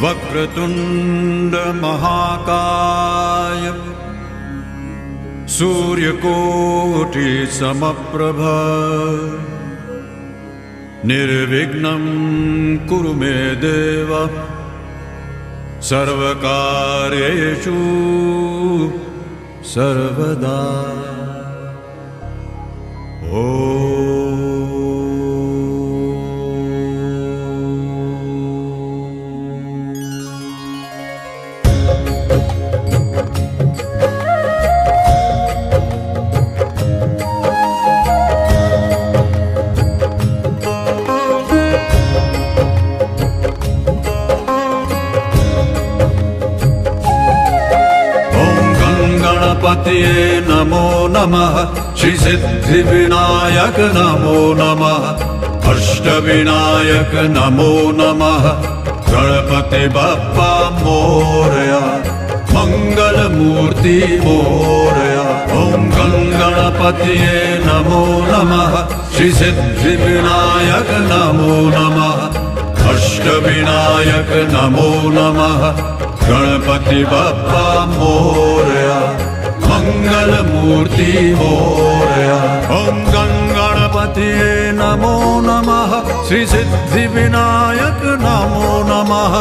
वक्रतुंड महाकाय सूर्यकोटि समप्रभ निर्विघ्नं कुरु मे देव सर्वकार्येषु सर्वदा। गणपतिये नमो नमः, श्री सिद्धि विनायक नमो नमः, अष्टविनायक नमो नमः, गणपति बप्पा मोरया, मंगल मूर्ति मोरया। ओम गणपतिये नमो नमः, श्री सिद्धि विनायक नमो नमः, अष्टविनायक नमो नमः, गणपति बप्पा मोरया, मंगल मूर्ति मोरया। ओम गणपतिये नमो नमः, श्री सिद्धि विनायक नमो नमः,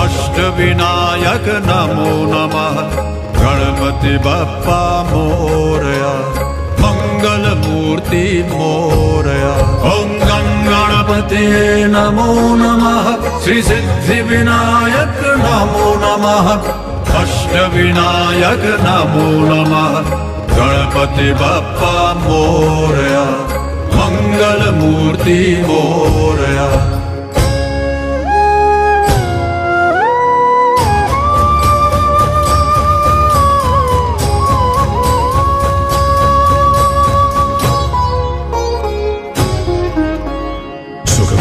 अष्ट विनायक नमो नमः, गणपति बप्पा मोरया, मंगल मूर्ति मोरया। ओम गणपतिये नमो नमः, श्री सिद्धि विनायक नमो नमः, अष्ट विनायक नमो नमः, गणपति बप्पा मोरया, मंगल मूर्ति मोरया।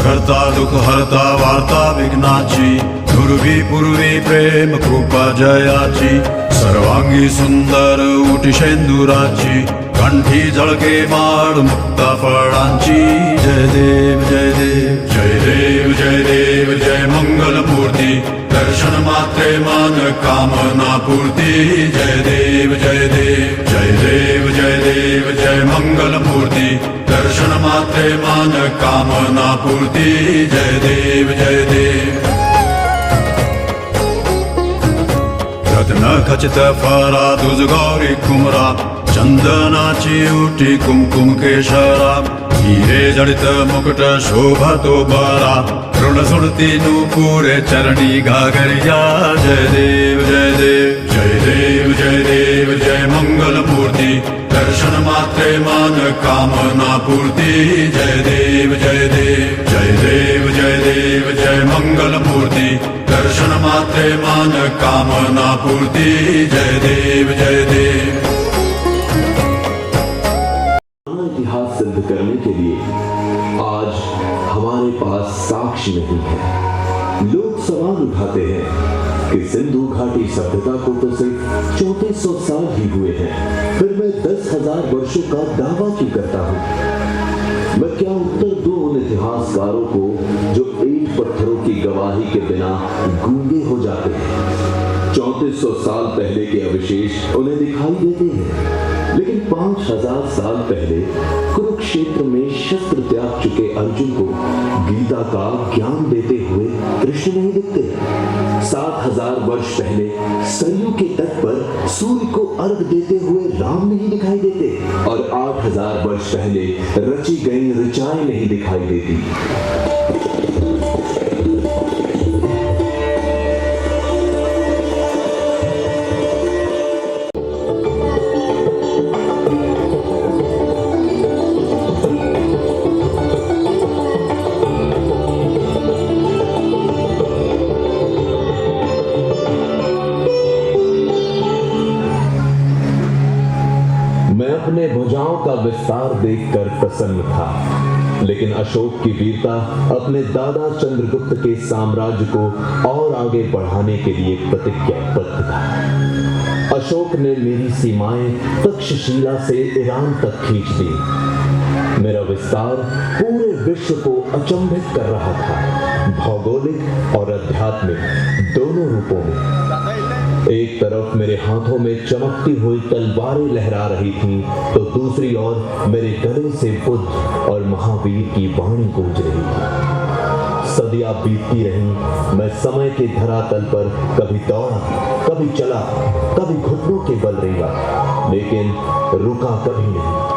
करता दुख हरता वार्ता विघ्नाची, ध्रुवी पूर्वी प्रेम कृपा जयाची, सर्वांगी सुंदर उटी शेंदुराची, कंठी झळके माळ मुक्ता फळांची। जय देव जय देव जय देव जय देव जय मंगल मूर्ती, दर्शन मात्रे मान कामना पूर्ती। जय देव जय देव जय देव जय देव जय मंगल मूर्ती, दर्शन मात्रे मान कामना पूर्ती। जय देव जय देव। रत्न खचित फरा तुझ गौरी कुमरा, चंदनाची उठी कुमकुम केशरा, हिरे जडित मुकुट शोभा तो बरा, ऋण सुरती नूपुरे चरणी घागरिया। जय देव जय देव जय देव जय देव जय मंगल मूर्ति, दर्शन मात्रे मान कामना पूर्ति। जय देव जय देव जय देव जय देव जय मंगल मूर्ति, दर्शन मात्रे मान कामना पूर्ति। जय देव जय देव। इतिहास सिद्ध करने के लिए आज हमारे पास साक्ष्य नहीं है। लोग सवाल उठाते हैं कि सिंधु घाटी सभ्यता को तो सिर्फ 3400 साल ही हुए हैं, फिर मैं 10,000 वर्षों का दावा क्यों करता हूँ? मैं क्या उत्तर दूं उन इतिहासकारों को जो ईंट पत्थरों की गवाही के बिना गूंगे हो जाते हैं? 3400 साल पहले के अवशेष उन्हें दिखाई देते हैं, लेकिन 5000 साल पहले कुरुक्षेत्र में शस्त्र त्याग चुके अर्जुन को गीता का ज्ञान देते हुए कृष्ण नहीं दिखते। 7000 वर्ष पहले सरयू के तट पर सूर्य को अर्घ देते हुए राम नहीं दिखाई देते, और 8000 वर्ष पहले रची गई ऋचाएं नहीं दिखाई देती। अपने भुजाओं का विस्तार देखकर प्रसन्न था, लेकिन अशोक की वीरता अपने दादा चंद्रगुप्त के साम्राज्य को और आगे बढ़ाने के लिए प्रतिज्ञाबद्ध था। अशोक ने मेरी सीमाएं तक्षशिला से ईरान तक खींच दी। मेरा विस्तार पूरे विश्व को अचंभित कर रहा था। भौगोलिक भौगोलिक और आध्यात्मिक दोनों रूपों में। एक तरफ मेरे हाथों में चमकती हुई तलवारें लहरा रही थीं, तो दूसरी ओर मेरे गले से बुद्ध और महावीर की वाणी गूंज रही थी। सदियां बीतती रहीं, मैं समय के धरातल पर कभी दौड़ा, कभी चला, कभी घुटनों के बल रेंगा, लेकिन रुका कभी नहीं।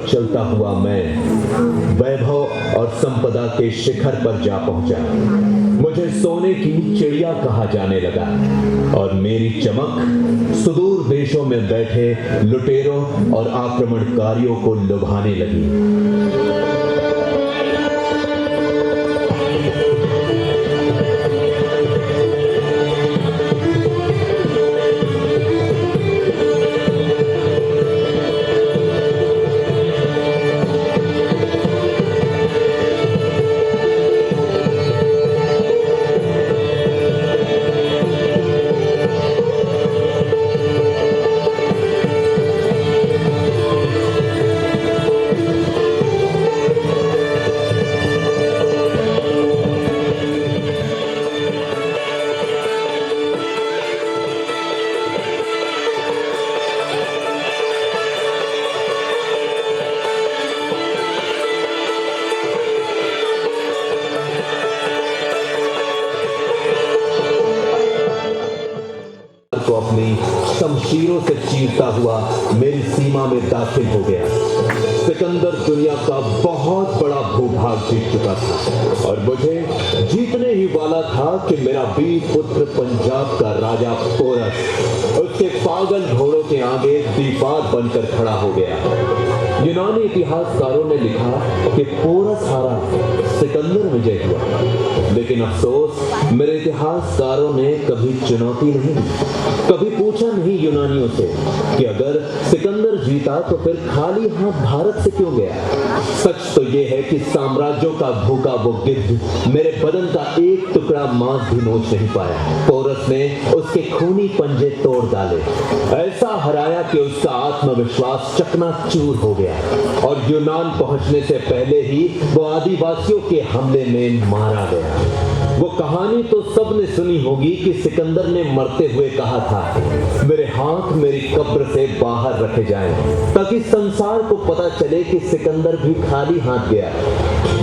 चलता हुआ मैं वैभव और संपदा के शिखर पर जा पहुंचा। मुझे सोने की चिड़िया कहा जाने लगा और मेरी चमक सुदूर देशों में बैठे लुटेरों और आक्रमणकारियों को लुभाने लगी। को अपनी शमशीरों से चीरता हुआ मेरी सीमा में दाखिल हो गया। सिकंदर दुनिया का बहुत बड़ा भूभाग जीत चुका था और मुझे जीतने ही वाला था कि मेरा वीर पुत्र पंजाब का राजा पोरस उसके पागल घोड़ों के आगे दीवार बनकर खड़ा हो गया। यूनानी इतिहासकारों ने लिखा कि पोरस हारा, सिकंदर विजय हुआ, लेकिन अफसोस मेरे इतिहासकारों ने कभी चुनौती नहीं दी, कभी पूछा नहीं यूनानियों से कि अगर सिकंदर जीता तो फिर खाली हाथ भारत से क्यों गया। सच तो यह है कि साम्राज्यों का भूखा वो गिद्ध मेरे बदन का एक टुकड़ा मांस भी नोच नहीं पाया। पोरस ने उसके खूनी पंजे तोड़ डाले, ऐसा हराया कि उसका आत्मविश्वास चकनाचूर हो गया और यूनान पहुंचने से पहले ही वो आदिवासियों के हमले में मारा गया। वो कहानी तो सबने सुनी होगी कि सिकंदर ने मरते हुए कहा था, मेरे हाथ मेरी कब्र से बाहर रखे जाएं, ताकि संसार को पता चले कि सिकंदर भी खाली हाथ गया।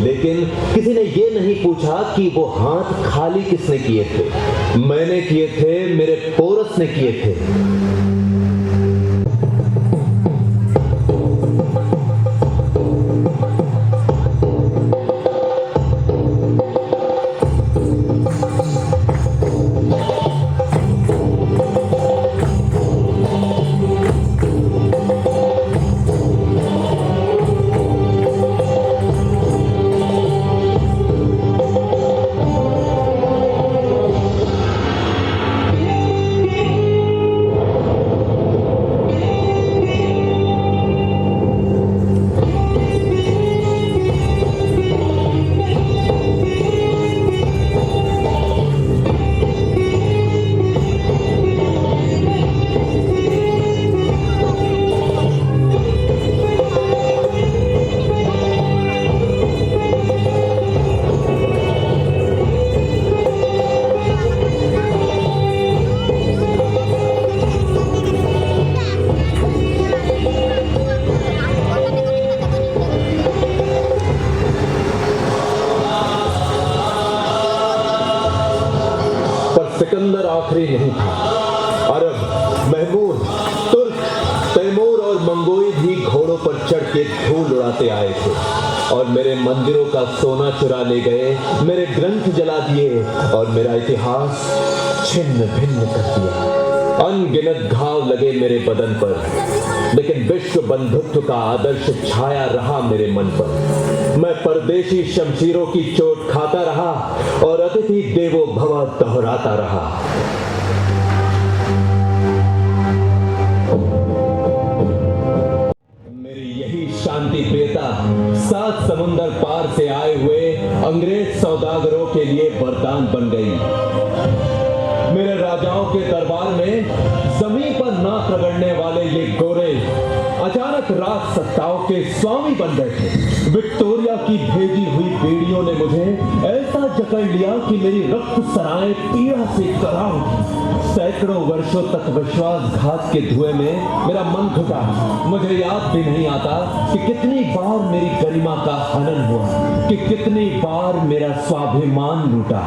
लेकिन किसी ने ये नहीं पूछा कि वो हाथ खाली किसने किए थे। मैंने किए थे, मेरे पोरस ने किए थे। सिकंदर आखिरी नहीं था। अरब, महमूद, तुर्क, तैमूर और मंगोई भी घोड़ों पर चढ़ के धूल उड़ाते आए थे और मेरे मंदिरों का सोना चुरा ले गए, मेरे ग्रंथ जला दिए और मेरा इतिहास छिन्न भिन्न कर दिया। अनगिनत घाव लगे मेरे बदन पर, लेकिन विश्व बंधुत्व का आदर्श छाया रहा मेरे मन पर। मैं परदेशी शमशीरों की चोट खाता रहा और अतिथि देवो भव दोहराता रहा। मेरी यही शांति प्रियता 7 समुंदर पार से आए हुए अंग्रेज सौदागरों के लिए वरदान बन गई। मेरे राजाओं के दरबार में जमीन पर नाक रगड़ने वाले ये गोरे अचानक राज सत्ताओं के स्वामी बन गए थे। विक्टोरिया की भेजी हुई बेड़ियों ने मुझे ऐसा जकड़ लिया कि मेरी रक्त सराएं पीड़ा से कराह उठी। सैकड़ों वर्षों तक विश्वासघात के धुएं में मेरा मन घुटा। मुझे याद भी नहीं आता कि कितनी बार मेरी गरिमा का हनन हुआ, कि कितनी बार मेरा स्वाभिमान लूटा।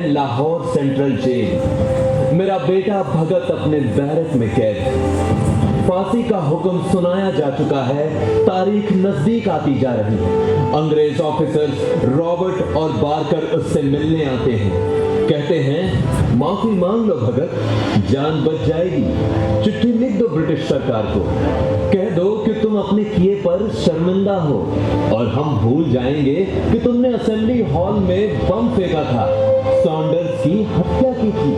लाहौर सेंट्रल जेल, मेरा बेटा भगत अपने बैरक में कैद। फांसी का हुक्म सुनाया जा चुका है, तारीख नजदीक आती जा रही है। अंग्रेज ऑफिसर्स रॉबर्ट और बारकर उससे मिलने आते हैं। कहते हैं, माफी मांग लो भगत, जान बच जाएगी। चिट्ठी लिख दो ब्रिटिश सरकार को, कह दो कि तुम अपने किए पर शर्मिंदा हो और हम भूल जाएंगे कि तुमने असेंबली हॉल में बम फेंका था, सॉन्डर्स की हत्या की थी।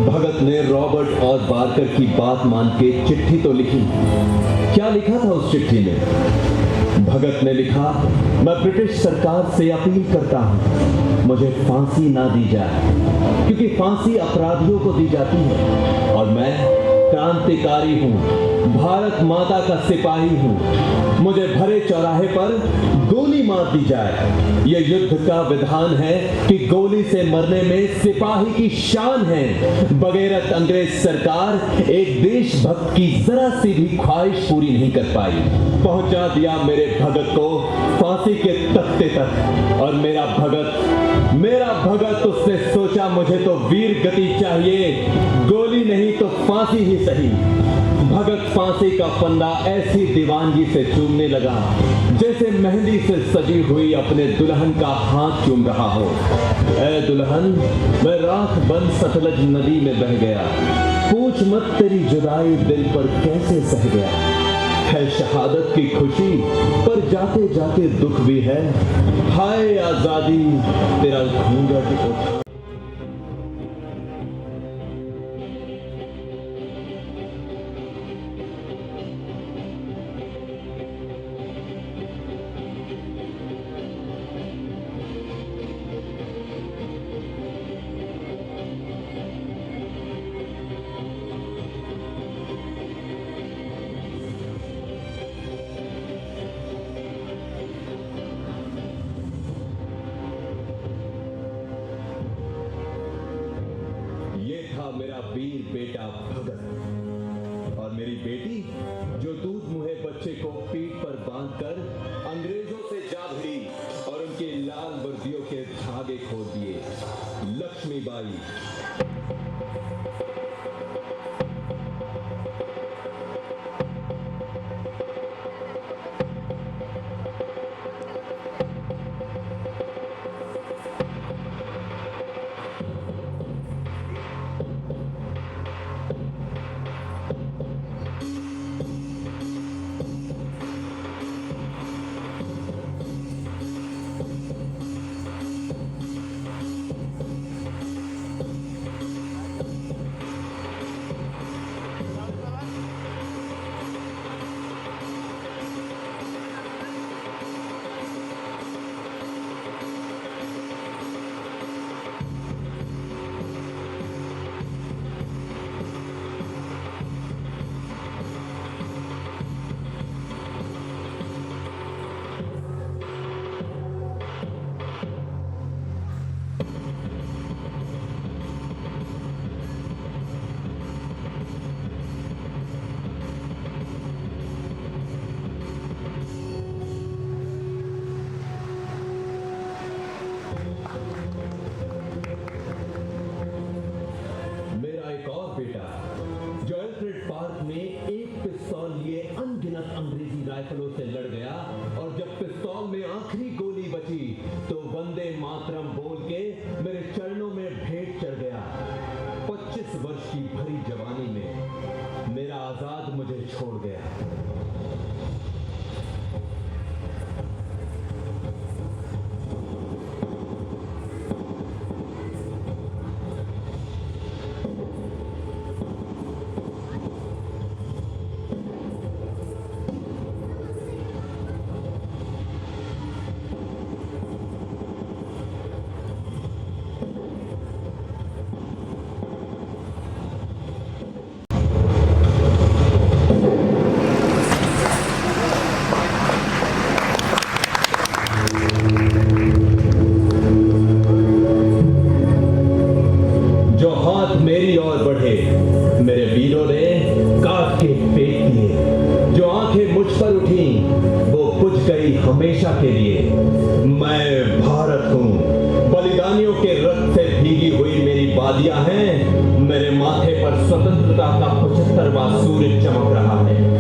भगत ने रॉबर्ट और बारकर की बात मान के चिट्ठी तो लिखी। क्या लिखा था उस चिट्ठी में? भगत ने लिखा, मैं ब्रिटिश सरकार से अपील करता हूं, मुझे फांसी ना दी जाए, क्योंकि फांसी अपराधियों को दी जाती है और मैं क्रांतिकारी हूं, भारत माता का सिपाही हूं। मुझे भरे चौराहे पर गोली मार दी जाए। यह युद्ध का विधान है कि गोली से मरने में सिपाही की शान है। बगैरत अंग्रेज सरकार एक देशभक्त की जरा सी भी ख्वाहिश पूरी नहीं कर पाई। पहुंचा दिया मेरे भगत को फांसी के तख्ते तक और मेरा भगत उसने सोचा मुझे तो वीर गति चाहिए, गोली नहीं तो फांसी ही सही। भगत फांसी का फंदा ऐसी दीवानगी से चूमने लगा जैसे मेहंदी से सजी हुई अपने दुल्हन का हाथ चूम रहा हो। ऐ दुल्हन, मैं राख बन सतलज नदी में बह गया, पूछ मत तेरी जुदाई दिल पर कैसे सह गया। है शहादत की खुशी पर जाते जाते दुख भी है, हाय आजादी तेरा घूंघट उठा। मेरा वीर बेटा भगत और मेरी बेटी जो दूध मुहे बच्चे को पीठ पर बांधकर अंग्रेजों से जा भिड़ी और उनके लाल वर्दियों के धागे खोल दिए, लक्ष्मीबाई। राइफलों से लड़ गया और जब पिस्तौल में आखिरी गोली बची तो वंदे मातरम बोल के मेरे चरणों में भेंट चढ़ गया। 25 वर्ष की भरी जवानी में मेरा आजाद मुझे छोड़ गया। मेरी ओर बढ़े मेरे वीरों ने काट के फेंक दिए। जो आंखें मुझ पर उठी वो बुझ गई हमेशा के लिए। मैं भारत हूँ, बलिदानियों के रक्त से भीगी हुई मेरी वादियां हैं। मेरे माथे पर स्वतंत्रता का 75वां सूर्य चमक रहा है।